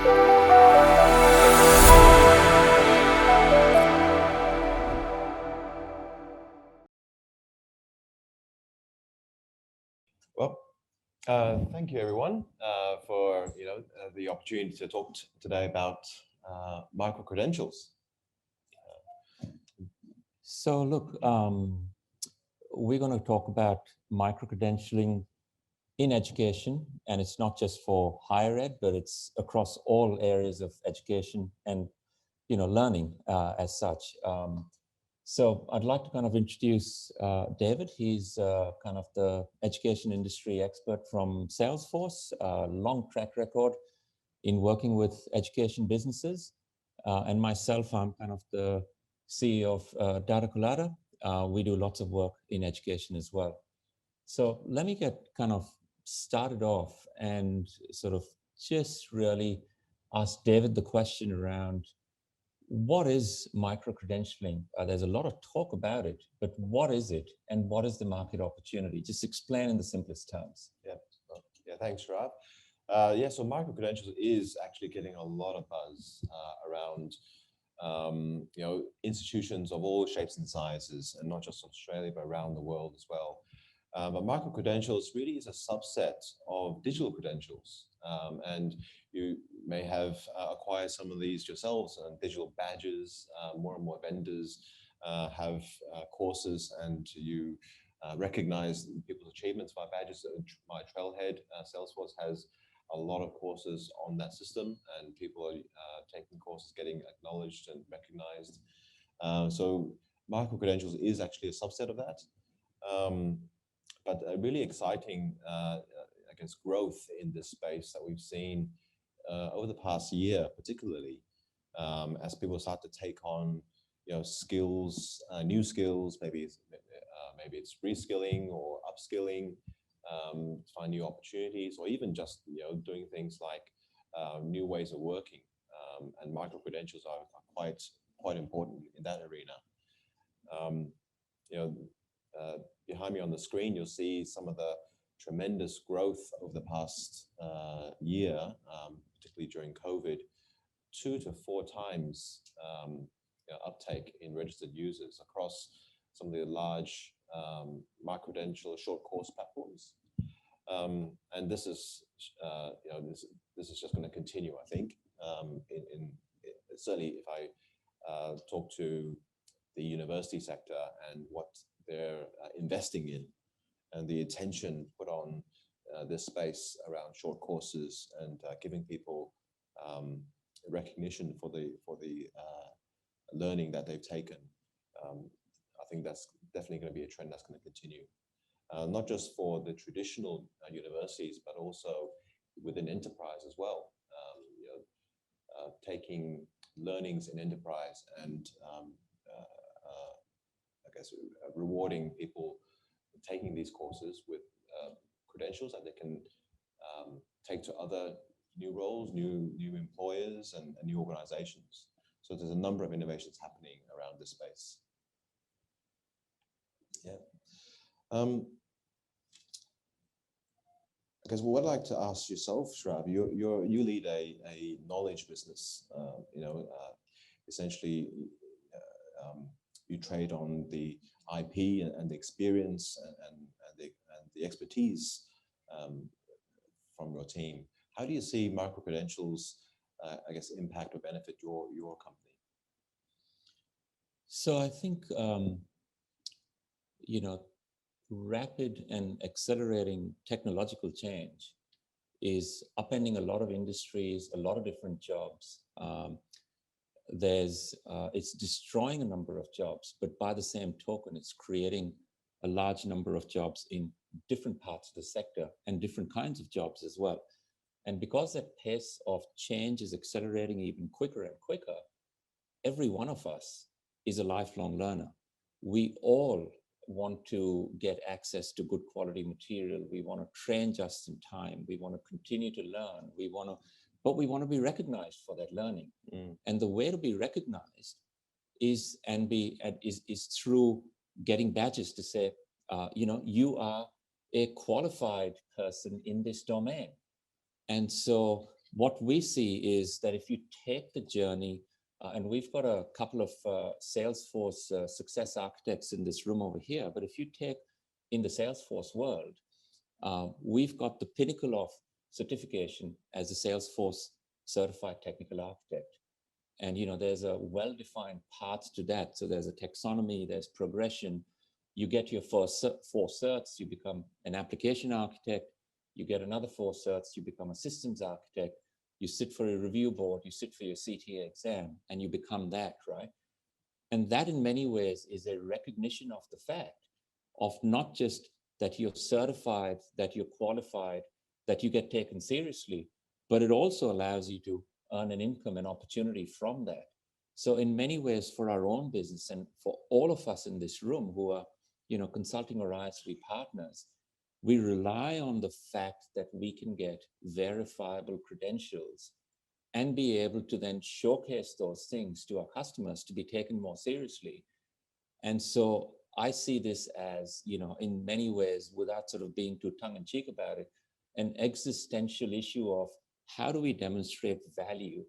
Well, thank you everyone for the opportunity to talk today about micro-credentials. So look, we're going to talk about micro-credentialing in education, and it's not just for higher ed, but it's across all areas of education and learning as such. So I'd like to kind of introduce David. He's kind of the education industry expert from Salesforce, long track record in working with education businesses. And myself, I'm kind of the CEO of Data Colada. We do lots of work in education as well. So let me get kind of started off and sort of just really ask David the question around what is micro-credentialing? There's a lot of talk about it, but what is it and what is the market opportunity? Just explain in the simplest terms. Yeah, thanks, Rav. So micro-credentials is actually getting a lot of buzz around institutions of all shapes and sizes, and not just Australia, but around the world as well. But micro-credentials really is a subset of digital credentials. And you may have acquired some of these yourselves, digital badges. More and more vendors have courses, and you recognize people's achievements by badges. My Trailhead, Salesforce has a lot of courses on that system, and people are taking courses, getting acknowledged and recognized. So micro-credentials is actually a subset of that. But a really exciting, growth in this space that we've seen over the past year, particularly as people start to take on, skills, new skills. Maybe it's reskilling or upskilling, find new opportunities, or even just doing things like new ways of working. And micro-credentials are quite important in that arena. Behind me on the screen, you'll see some of the tremendous growth over the past year, particularly during COVID, 2 to 4 times uptake in registered users across some of the large micro-credential short course platforms. And this is just going to continue, I think. Certainly, if I talk to the university sector and what they're investing in, and the attention put on this space around short courses and giving people recognition for the learning that they've taken. I think that's definitely going to be a trend that's going to continue, not just for the traditional universities, but also within enterprise as well. Taking learnings in enterprise and rewarding people taking these courses with credentials that they can take to other new roles, new employers, and new organizations. So there's a number of innovations happening around this space. What I'd like to ask yourself, Shrav, you lead a knowledge business. Essentially, you trade on the IP and the experience and the expertise from your team. How do you see micro-credentials, impact or benefit your company? So I think, rapid and accelerating technological change is upending a lot of industries, a lot of different jobs. It's destroying a number of jobs, but by the same token, it's creating a large number of jobs in different parts of the sector and different kinds of jobs as well. And because that pace of change is accelerating even quicker and quicker, every one of us is a lifelong learner. We all want to get access to good quality material. We want to train just in time. We want to continue to learn. But we want to be recognized for that learning. And the way to be recognized is through getting badges to say, you are a qualified person in this domain. And so what we see is that if you take the journey, and we've got a couple of Salesforce success architects in this room over here, but if you take in the Salesforce world, we've got the pinnacle of certification as a Salesforce certified technical architect. And there's a well-defined path to that. So there's a taxonomy, there's progression. You get your first 4 certs, you become an application architect. You get another 4 certs, you become a systems architect. You sit for a review board, you sit for your CTA exam, and you become that, right? And that in many ways is a recognition of the fact of not just that you're certified, that you're qualified, that you get taken seriously, but it also allows you to earn an income and opportunity from that. So in many ways for our own business and for all of us in this room who are, consulting or ISV partners, we rely on the fact that we can get verifiable credentials and be able to then showcase those things to our customers to be taken more seriously. And so I see this as, in many ways, without sort of being too tongue-in-cheek about it, an existential issue of how do we demonstrate value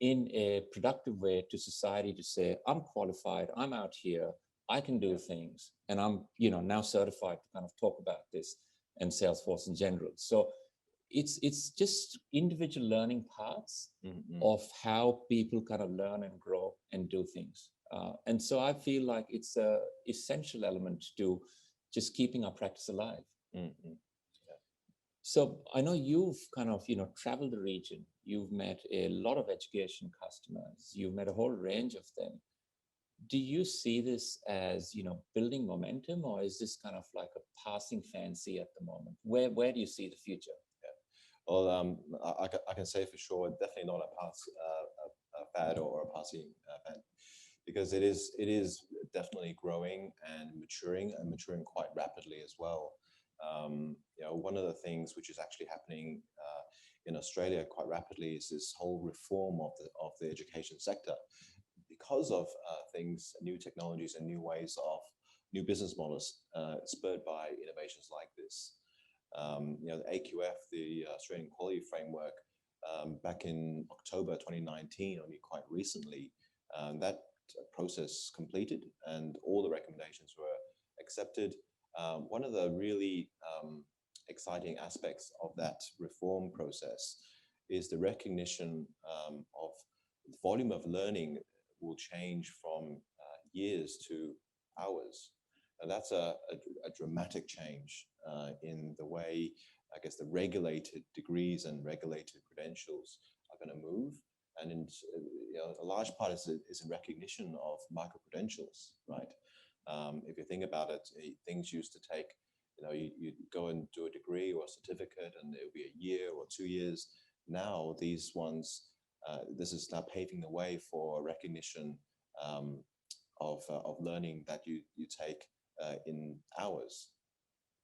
in a productive way to society to say, I'm qualified, I'm out here, I can do things, and I'm, now certified to kind of talk about this and Salesforce in general. So it's just individual learning paths of how people kind of learn and grow and do things. And so I feel like it's a essential element to just keeping our practice alive. So I know you've kind of, traveled the region. You've met a lot of education customers. You've met a whole range of them. Do you see this as, building momentum, or is this kind of like a passing fancy at the moment? Where do you see the future? Well, I can say for sure, definitely not a fad or a passing fad, because it is definitely growing and maturing quite rapidly as well. One of the things which is actually happening in Australia quite rapidly is this whole reform of the education sector, because of things, new technologies and new ways of new business models spurred by innovations like this. The AQF, the Australian Quality Framework, back in October 2019, only quite recently, that process completed and all the recommendations were accepted. One of the really exciting aspects of that reform process is the recognition of the volume of learning will change from years to hours. And that's a dramatic change in the way, I guess, the regulated degrees and regulated credentials are going to move. And a large part is a recognition of microcredentials, right? If you think about it, things used to take, you go and do a degree or a certificate and it would be a year or 2 years. Now these ones, this is now paving the way for recognition of learning that you take in hours,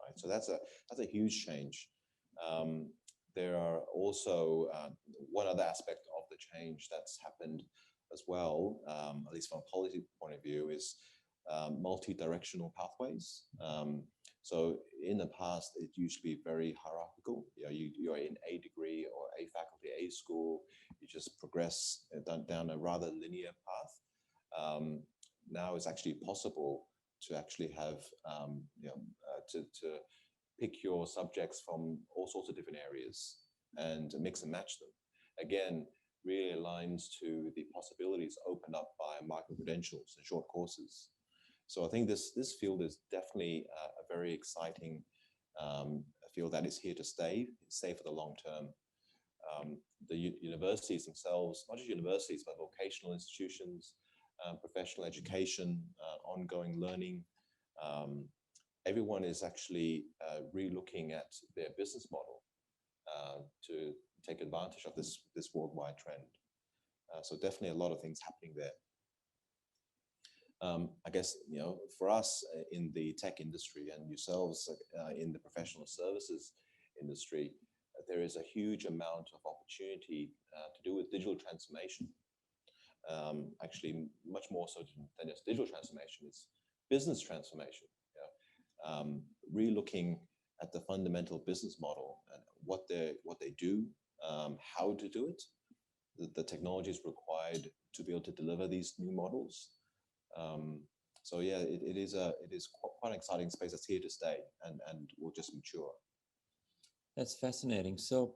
right? So that's a huge change. There are also one other aspect of the change that's happened as well, at least from a policy point of view, is multi-directional pathways. So in the past, it used to be very hierarchical. You're in a degree or a faculty, a school, you just progress down a rather linear path. Now it's actually possible to actually have, to pick your subjects from all sorts of different areas and mix and match them. Again, really aligns to the possibilities opened up by micro-credentials and short courses. So I think this field is definitely a very exciting field that is here to stay for the long term. The universities themselves, not just universities, but vocational institutions, professional education, ongoing learning, everyone is actually re-looking at their business model to take advantage of this worldwide trend. So definitely a lot of things happening there. I guess, for us in the tech industry and yourselves in the professional services industry, there is a huge amount of opportunity to do with digital transformation. Actually, much more so than just digital transformation, it's business transformation. Re-looking at the fundamental business model and what they do, how to do it, the technologies required to be able to deliver these new models. So yeah, it is quite an exciting space that's here to stay and will just mature. That's fascinating. So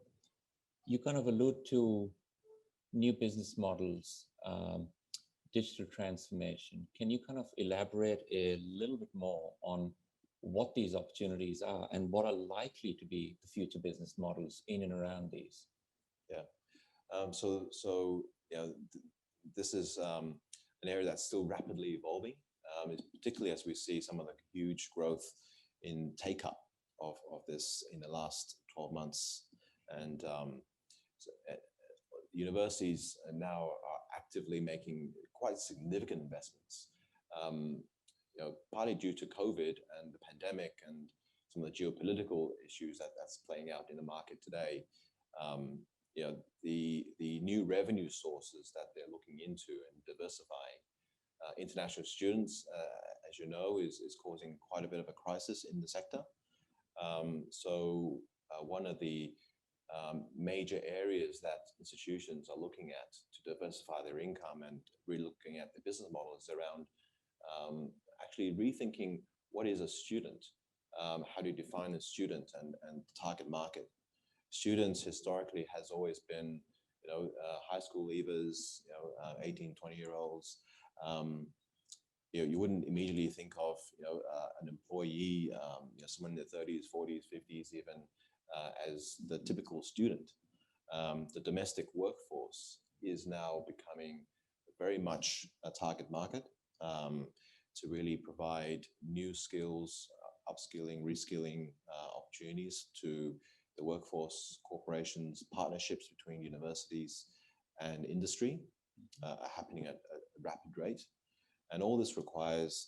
you kind of allude to new business models, digital transformation. Can you kind of elaborate a little bit more on what these opportunities are and what are likely to be the future business models in and around these? Yeah. So yeah, this is an area that's still rapidly evolving, particularly as we see some of the huge growth in take-up of this in the last 12 months. And universities now are actively making quite significant investments, partly due to COVID and the pandemic and some of the geopolitical issues that's playing out in the market today. The new revenue sources that they're looking into and diversifying. International students, as you know, is causing quite a bit of a crisis in the sector. So one of the major areas that institutions are looking at to diversify their income and really looking at the business models around actually rethinking what is a student, how do you define a student and target market. Students historically has always been, high school leavers, 18, 20-year-olds. You wouldn't immediately think of, an employee, someone in their 30s, 40s, 50s, even as the typical student. The domestic workforce is now becoming very much a target market to really provide new skills, upskilling, reskilling opportunities to the workforce. Corporations, partnerships between universities and industry are happening at a rapid rate. And all this requires,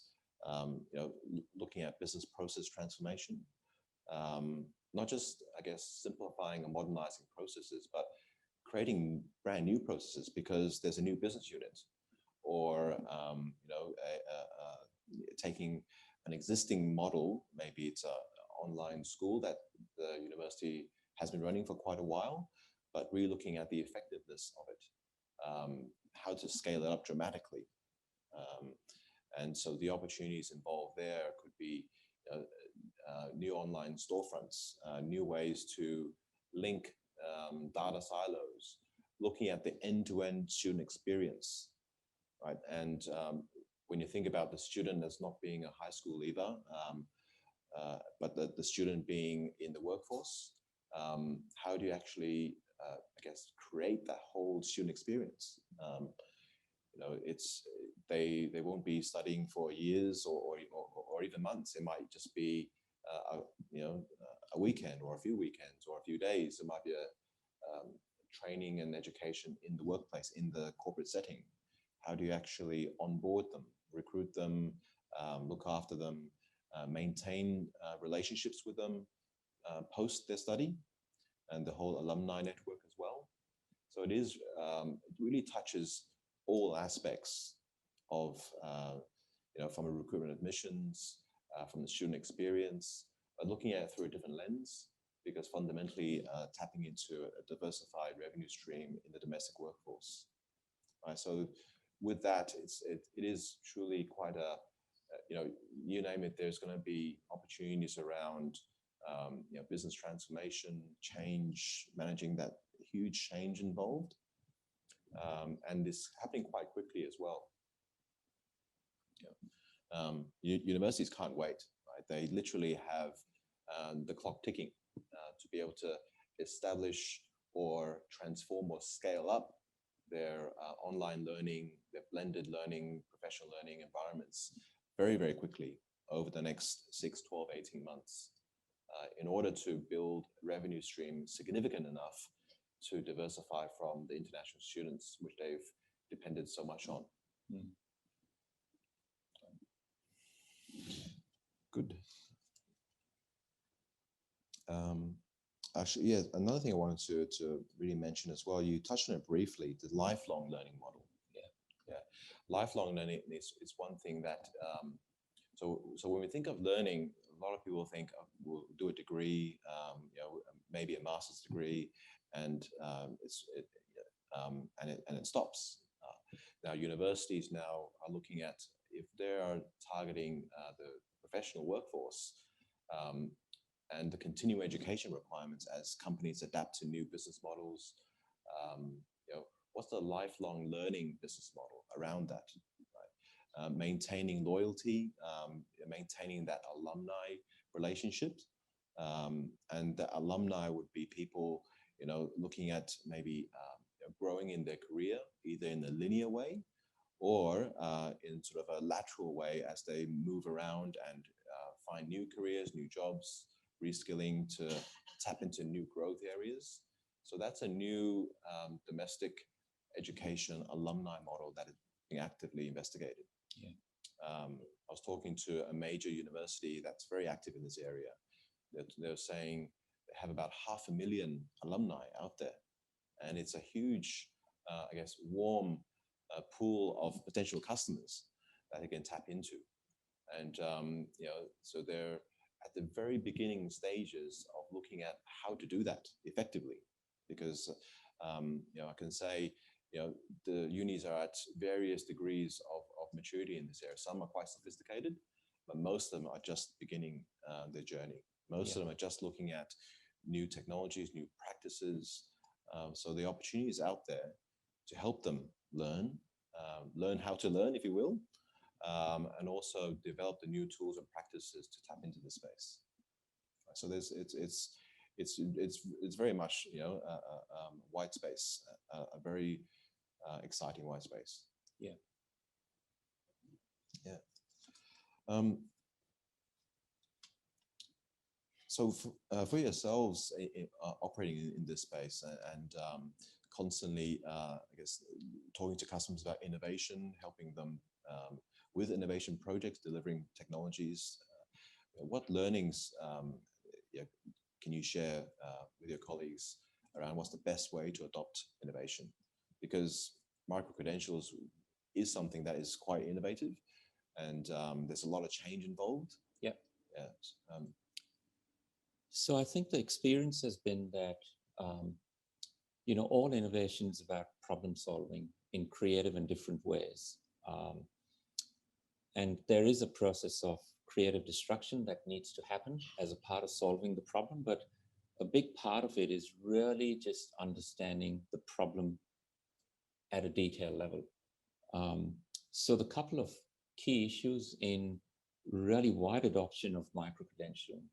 looking at business process transformation, not just, I guess, simplifying and modernizing processes, but creating brand new processes because there's a new business unit, or taking an existing model, maybe it's an online school that the university has been running for quite a while, but really looking at the effectiveness of it, how to scale it up dramatically. And so the opportunities involved there could be new online storefronts, new ways to link data silos, looking at the end-to-end student experience, right? And when you think about the student as not being a high school leaver, but the student being in the workforce, how do you actually, create that whole student experience? They won't be studying for years or even months. It might just be a weekend or a few weekends or a few days. It might be a training and education in the workplace, in the corporate setting. How do you actually onboard them, recruit them, look after them, maintain relationships with them post their study, and the whole alumni network as well. So it really touches all aspects of, from a recruitment admissions, from the student experience, but looking at it through a different lens, because fundamentally tapping into a diversified revenue stream in the domestic workforce. Right? So with that, it is truly quite a, you name it, there's going to be opportunities around business transformation, change, managing that huge change involved. And it's happening quite quickly as well. Universities can't wait, right? They literally have the clock ticking to be able to establish or transform or scale up their online learning, their blended learning, professional learning environments very, very quickly over the next 6, 12, 18 months in order to build revenue stream significant enough to diversify from the international students, which they've depended so much on. Good. Actually, yeah, another thing I wanted to really mention as well, you touched on it briefly, the lifelong learning model. Yeah. Lifelong learning is one thing that, so when we think of learning, a lot of people think we'll do a degree, maybe a master's degree, and it stops. Now universities now are looking at if they are targeting the professional workforce and the continuing education requirements as companies adapt to new business models. What's the lifelong learning business model around that? Right? Maintaining loyalty, maintaining that alumni relationship, and the alumni would be people, looking at maybe growing in their career, either in a linear way or in sort of a lateral way as they move around and find new careers, new jobs, reskilling to tap into new growth areas. So that's a new domestic education alumni model that is being actively investigated. Yeah. I was talking to a major university that's very active in this area. They're saying they have about 500,000 alumni out there. And it's a huge, warm pool of potential customers that they can tap into. And, so they're at the very beginning stages of looking at how to do that effectively. Because, I can say, the unis are at various degrees of maturity in this area. Some are quite sophisticated, but most of them are just beginning their journey. Most of them are just looking at new technologies, new practices. So the opportunity is out there to help them learn how to learn, if you will, and also develop the new tools and practices to tap into the space. So it's very much white space, a very exciting white space. Yeah. So for yourselves operating in this space and constantly, talking to customers about innovation, helping them with innovation projects, delivering technologies, what learnings can you share with your colleagues around what's the best way to adopt innovation? Because microcredentials is something that is quite innovative, and there's a lot of change involved. Yeah. Yeah. So I think the experience has been that, all innovation is about problem solving in creative and different ways. And there is a process of creative destruction that needs to happen as a part of solving the problem. But a big part of it is really just understanding the problem at a detail level. So the couple of key issues in really wide adoption of microcredentialing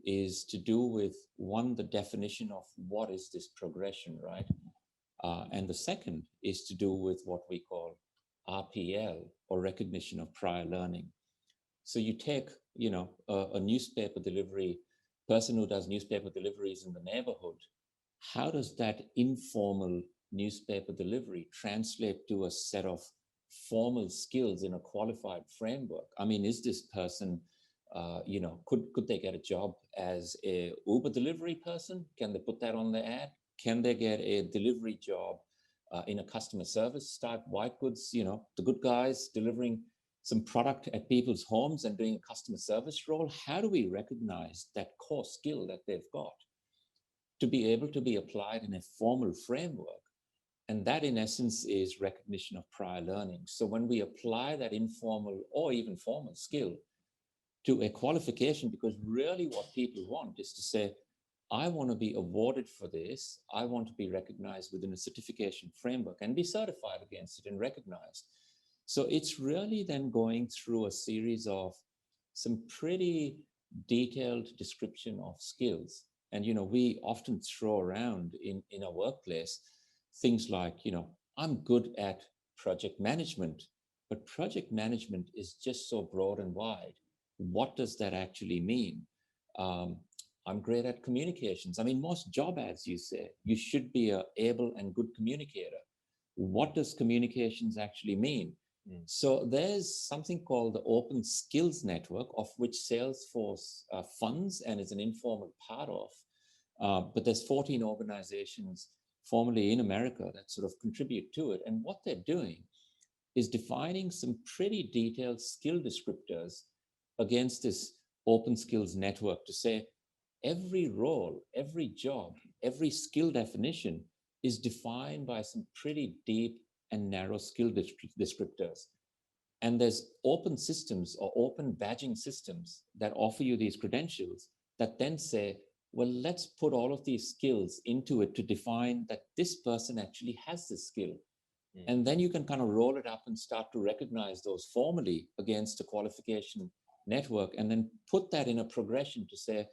is to do with, one, the definition of what is this progression, right? And the second is to do with what we call RPL, or recognition of prior learning. So you take, a newspaper delivery person who does newspaper deliveries in the neighborhood. How does that informal newspaper delivery translate to a set of formal skills in a qualified framework? I mean, is this person, could they get a job as a Uber delivery person? Can they put that on their ad? Can they get a delivery job in a customer service type white goods, the good guys delivering some product at people's homes and doing a customer service role? How do we recognize that core skill that they've got to be able to be applied in a formal framework? And that, in essence, is recognition of prior learning. So when we apply that informal or even formal skill to a qualification, because really what people want is to say, I want to be awarded for this. I want to be recognized within a certification framework and be certified against it and recognized. So it's really then going through a series of some pretty detailed description of skills. And, we often throw around in our workplace things like, I'm good at project management, but project management is just so broad and wide. What does that actually mean? I'm great at communications. I mean, most job ads, you say, you should be an able and good communicator. What does communications actually mean? So there's something called the Open Skills Network, of which Salesforce funds and is an informal part of. But there's 14 organizations formerly in America that sort of contribute to it. And what they're doing is defining some pretty detailed skill descriptors against this Open Skills Network to say, every role, every job, every skill definition is defined by some pretty deep and narrow skill descriptors. And there's open systems or open badging systems that offer you these credentials that then say, well, let's put all of these skills into it to define that this person actually has this skill. And then you can kind of roll it up and start to recognize those formally against a qualification network, and then put that in a progression to say,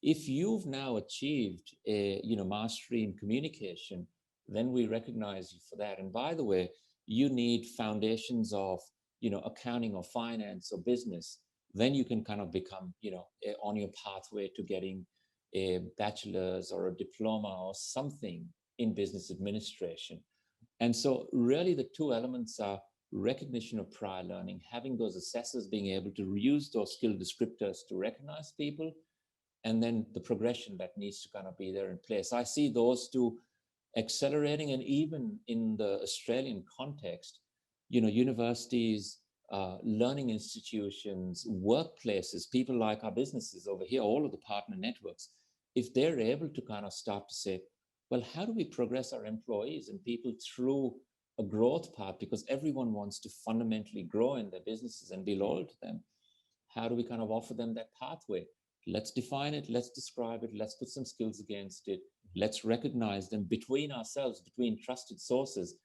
if you've now achieved a mastery in communication, then we recognize you for that. And by the way, you need foundations of accounting or finance or business, then you can kind of become on your pathway to getting a bachelor's or a diploma or something in business administration. And so really the two elements are recognition of prior learning, having those assessors being able to use those skill descriptors to recognize people, and then the progression that needs to kind of be there in place. I see those two accelerating, and even in the Australian context, universities, learning institutions, workplaces, people like our businesses over here, all of the partner networks, if they're able to kind of start to say, well, how do we progress our employees and people through a growth path? Because everyone wants to fundamentally grow in their businesses and be loyal to them. How do we kind of offer them that pathway? Let's define it, let's describe it, let's put some skills against it, let's recognize them between ourselves, between trusted sources,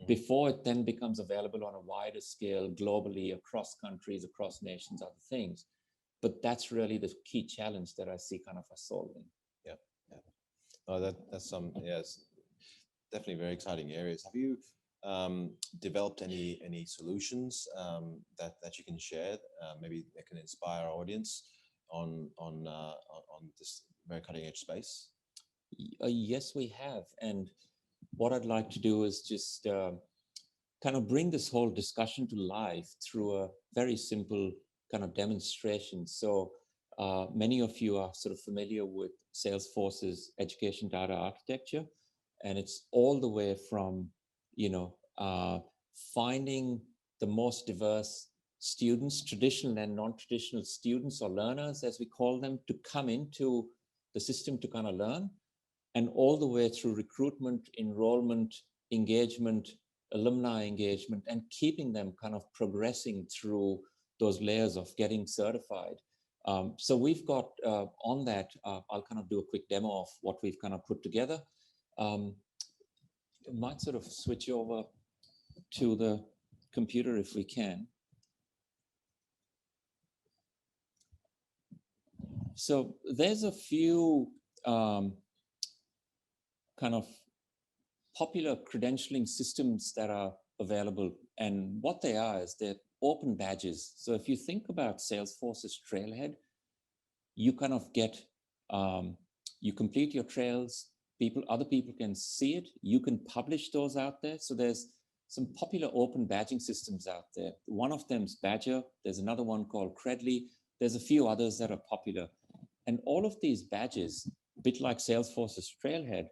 before it then becomes available on a wider scale, globally, across countries, across nations, other things. But that's really the key challenge that I see kind of us solving. Yeah, yeah. Oh, that's some, yes, definitely very exciting areas. Have you developed any solutions that you can share? Maybe that can inspire our audience on this very cutting edge space? Yes, we have. And what I'd like to do is just kind of bring this whole discussion to life through a very simple kind of demonstration. So many of you are sort of familiar with Salesforce's Education Data Architecture, and it's all the way from, finding the most diverse students, traditional and non-traditional students or learners, as we call them, to come into the system to kind of learn, and all the way through recruitment, enrollment, engagement, alumni engagement, and keeping them kind of progressing through those layers of getting certified. So we've got on that, I'll kind of do a quick demo of what we've kind of put together. Might sort of switch over to the computer if we can. So there's a few kind of popular credentialing systems that are available, and what they are is they're open badges. So if you think about Salesforce's Trailhead, you kind of get, you complete your trails, other people can see it, you can publish those out there. So there's some popular open badging systems out there. One of them is Badger, there's another one called Credly, there's a few others that are popular. And all of these badges, a bit like Salesforce's Trailhead,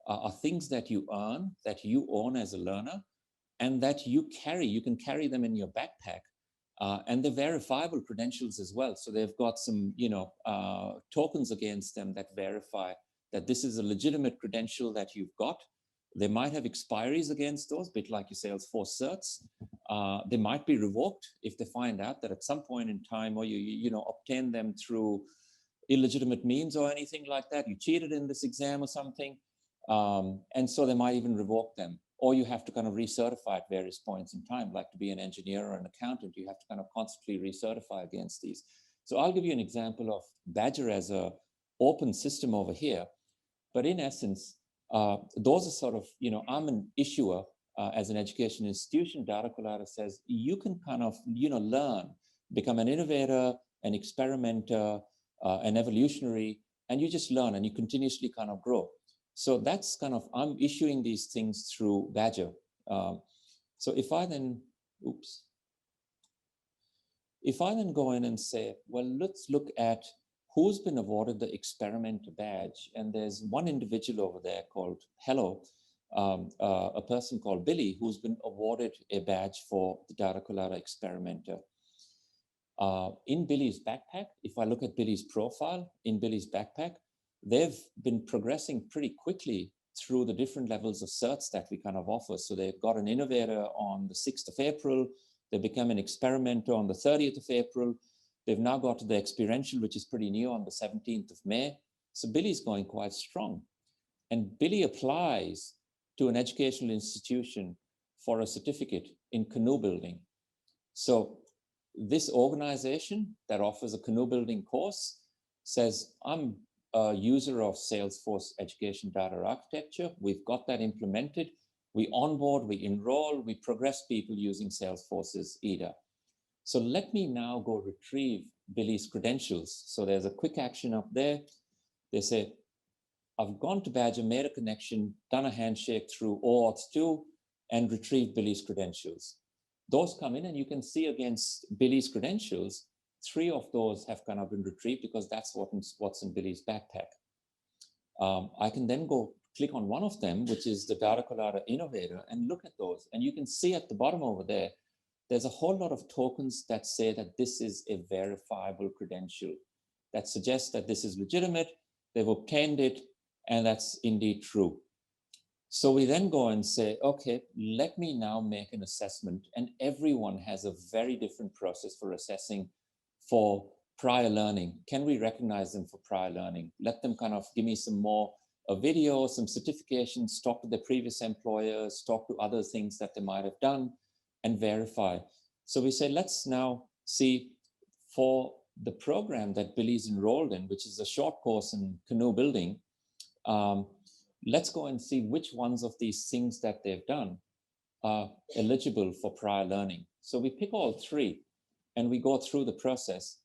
are things that you earn, that you own as a learner, and that you carry. You can carry them in your backpack. And they're verifiable credentials as well. So they've got some, tokens against them that verify that this is a legitimate credential that you've got. They might have expiries against those, a bit like your Salesforce certs. They might be revoked if they find out that at some point in time, or you obtain them through illegitimate means or anything like that. You cheated in this exam or something. And so they might even revoke them, or you have to kind of recertify at various points in time, like to be an engineer or an accountant, you have to kind of constantly recertify against these. So I'll give you an example of Badger as a open system over here. But in essence, those are sort of, I'm an issuer as an education institution. Data Collator says you can kind of, learn, become an innovator, an experimenter, an evolutionary, and you just learn and you continuously kind of grow. So that's kind of, I'm issuing these things through Badger. So if I then go in and say, well, let's look at who's been awarded the experimenter badge. And there's one individual over there called Hello, a person called Billy, who's been awarded a badge for the Data Collator experimenter. In Billy's backpack, if I look at Billy's profile in Billy's backpack, they've been progressing pretty quickly through the different levels of certs that we kind of offer. So they've got an innovator on the 6th of April. They become an experimenter on the 30th of April. They've now got to the experiential, which is pretty new, on the 17th of May. So Billy's going quite strong. And Billy applies to an educational institution for a certificate in canoe building. So this organization that offers a canoe building course says, I'm a user of Salesforce Education Data Architecture. We've got that implemented. We onboard, we enroll, we progress people using Salesforce's EDA. So let me now go retrieve Billy's credentials. So there's a quick action up there. They say, I've gone to Badger, made a connection, done a handshake through OAuth 2, and retrieved Billy's credentials. Those come in, and you can see against Billy's credentials, 3 of those have kind of been retrieved because that's what's in Billy's backpack. I can then go click on one of them, which is the Data Colada Innovator, and look at those. And you can see at the bottom over there, there's a whole lot of tokens that say that this is a verifiable credential that suggests that this is legitimate, they've obtained it, and that's indeed true. So we then go and say, okay, let me now make an assessment. And everyone has a very different process for assessing for prior learning. Can we recognize them for prior learning? Let them kind of give me some more, a video, some certifications, talk to their previous employers, talk to other things that they might have done, and verify. So we say, let's now see for the program that Billy's enrolled in, which is a short course in canoe building, let's go and see which ones of these things that they've done are eligible for prior learning. So we pick all 3 and we go through the process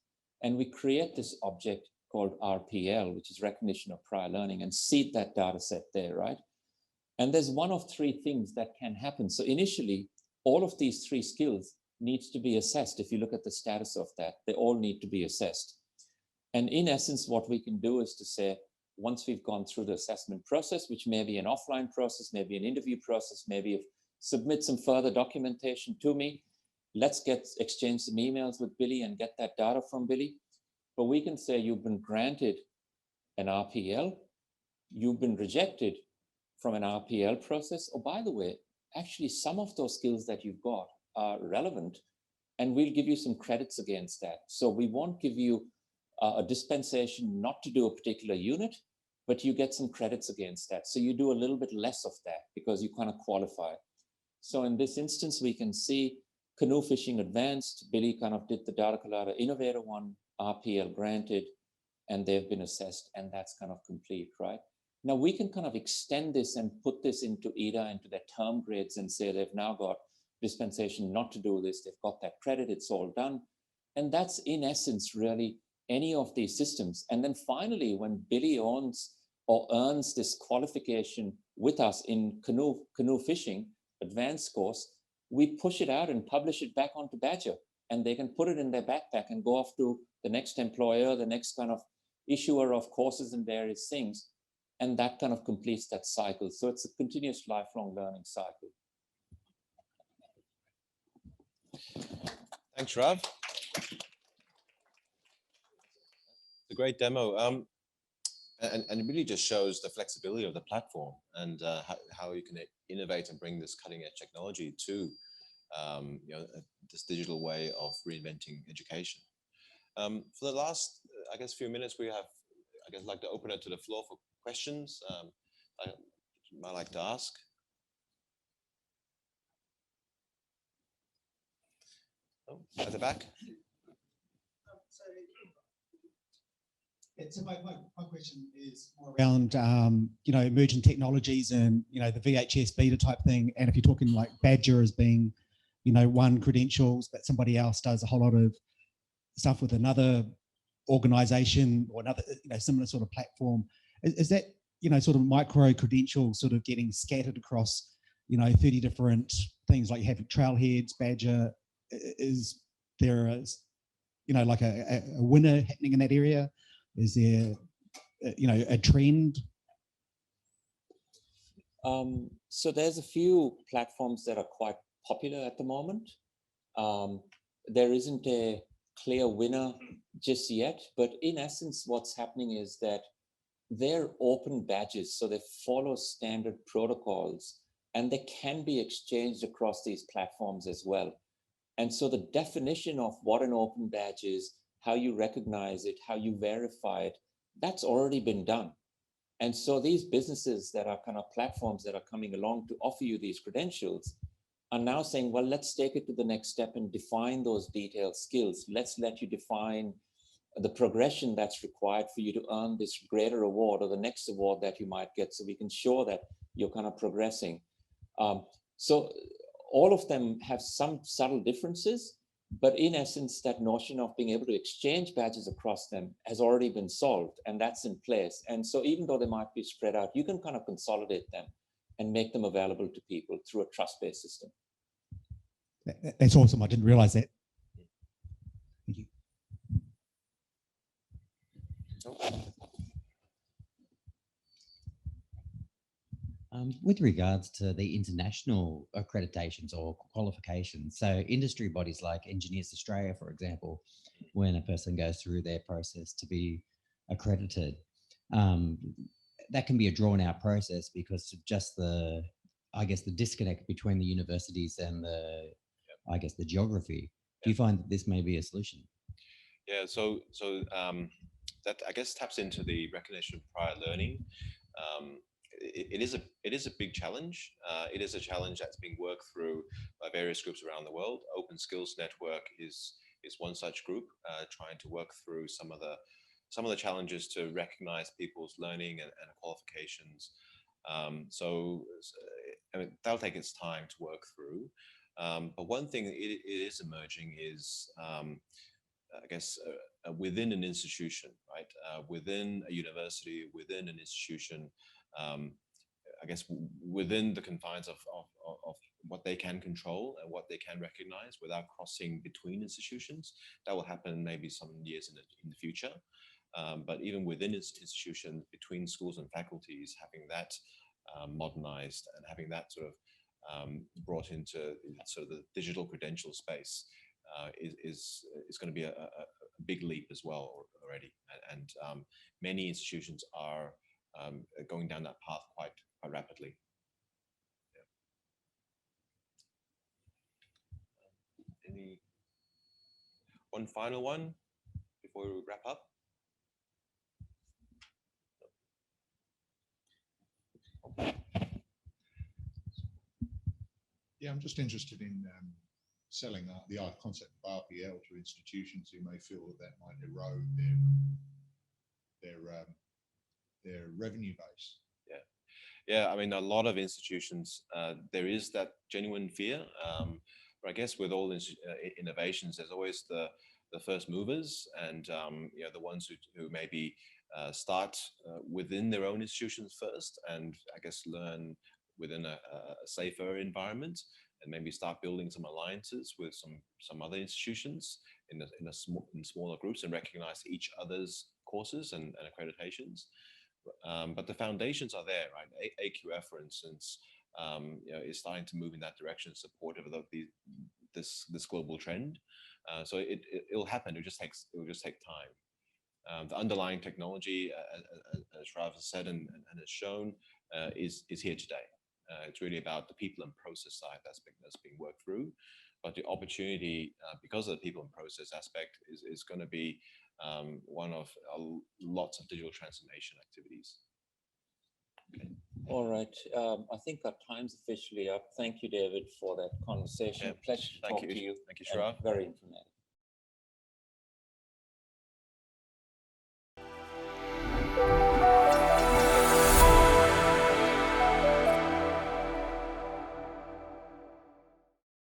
and we create this object called RPL, which is recognition of prior learning, and seed that data set there, right? And there's one of 3 things that can happen. So initially, all of these 3 skills needs to be assessed. If you look at the status of that, they all need to be assessed. And in essence, what we can do is to say, once we've gone through the assessment process, which may be an offline process, maybe an interview process, maybe if submit some further documentation to me, let's exchange some emails with Billy and get that data from Billy. But we can say you've been granted an RPL, you've been rejected from an RPL process. Oh, by the way, actually some of those skills that you've got are relevant and we'll give you some credits against that. So we won't give you a dispensation not to do a particular unit, but you get some credits against that. So you do a little bit less of that because you kind of qualify. So in this instance, we can see canoe fishing advanced. Billy kind of did the Data Colada Innovator one, RPL granted, and they've been assessed, and that's kind of complete, right? Now we can kind of extend this and put this into EDA, into their term grades, and say they've now got dispensation not to do this. They've got that credit, it's all done. And that's in essence really any of these systems. And then finally, when Billy owns or earns this qualification with us in canoe fishing advanced course, we push it out and publish it back onto Badger, and they can put it in their backpack and go off to the next employer, the next kind of issuer of courses and various things. And that kind of completes that cycle. So it's a continuous lifelong learning cycle. Thanks, Rav. It's a great demo. And it really just shows the flexibility of the platform and how you can innovate and bring this cutting edge technology to this digital way of reinventing education. For the last, I guess, few minutes, we have, I guess, like to open it to the floor for questions. I might like to ask. Oh, at the back. So my question is more around emerging technologies and the VHS beta type thing. And if you're talking like Badger as being one credentials, but somebody else does a whole lot of stuff with another organization or another similar sort of platform, is that sort of micro credentials sort of getting scattered across 30 different things, like you have Trailheads, Badger? Is there like a winner happening in that area? Is there, a trend? So there's a few platforms that are quite popular at the moment. There isn't a clear winner just yet, but in essence, what's happening is that they're open badges, so they follow standard protocols, and they can be exchanged across these platforms as well. And so the definition of what an open badge is, how you recognize it, how you verify it, that's already been done. And so these businesses that are kind of platforms that are coming along to offer you these credentials are now saying, well, let's take it to the next step and define those detailed skills. Let's let you define the progression that's required for you to earn this greater award or the next award that you might get, so we can show that you're kind of progressing. So all of them have some subtle differences, but in essence, that notion of being able to exchange badges across them has already been solved, and that's in place. And so even though they might be spread out, you can kind of consolidate them and make them available to people through a trust-based system. That's awesome. I didn't realize that. Thank you. With regards to the international accreditations or qualifications, so industry bodies like Engineers Australia, for example, when a person goes through their process to be accredited, that can be a drawn out process because of just the, I guess, the disconnect between the universities and the, I guess, the geography. Do you find that this may be a solution? Yeah, so that I guess taps into the recognition of prior learning. It is a big challenge. It is a challenge that's being worked through by various groups around the world. Open Skills Network is one such group trying to work through some of the challenges to recognize people's learning and qualifications. So I mean, that'll take its time to work through. But one thing it is emerging is, I guess, within an institution, right? Within a university, within an institution, I guess within the confines of what they can control and what they can recognize without crossing between institutions. That will happen maybe some years in the future. But even within institutions, between schools and faculties, having that modernized and having that sort of brought into sort of the digital credential space is going to be a big leap as well already. And many institutions are going down that path quite rapidly. Yeah. One final one before we wrap up? Yeah, I'm just interested in selling the concept of RPL to institutions who may feel that might erode their revenue base. Yeah, I mean, a lot of institutions, there is that genuine fear. But I guess with all innovations, there's always the first movers and you know, the ones who maybe start within their own institutions first, and I guess learn within a safer environment, and maybe start building some alliances with some other institutions in smaller groups and recognize each other's courses and accreditations. But the foundations are there, right? AQF, for instance, you know, is starting to move in that direction, supportive of this global trend. So it'll happen. It will just take time. The underlying technology, as Travis said and has shown, is here today. It's really about the people and process side that's being worked through. But the opportunity, because of the people and process aspect, is going to be one of lots of digital transformation activities. Okay. All right. I think our time's officially up. Thank you, David, for that conversation. Yeah. Pleasure to talk to you. Thank you, Sharav. Very informative.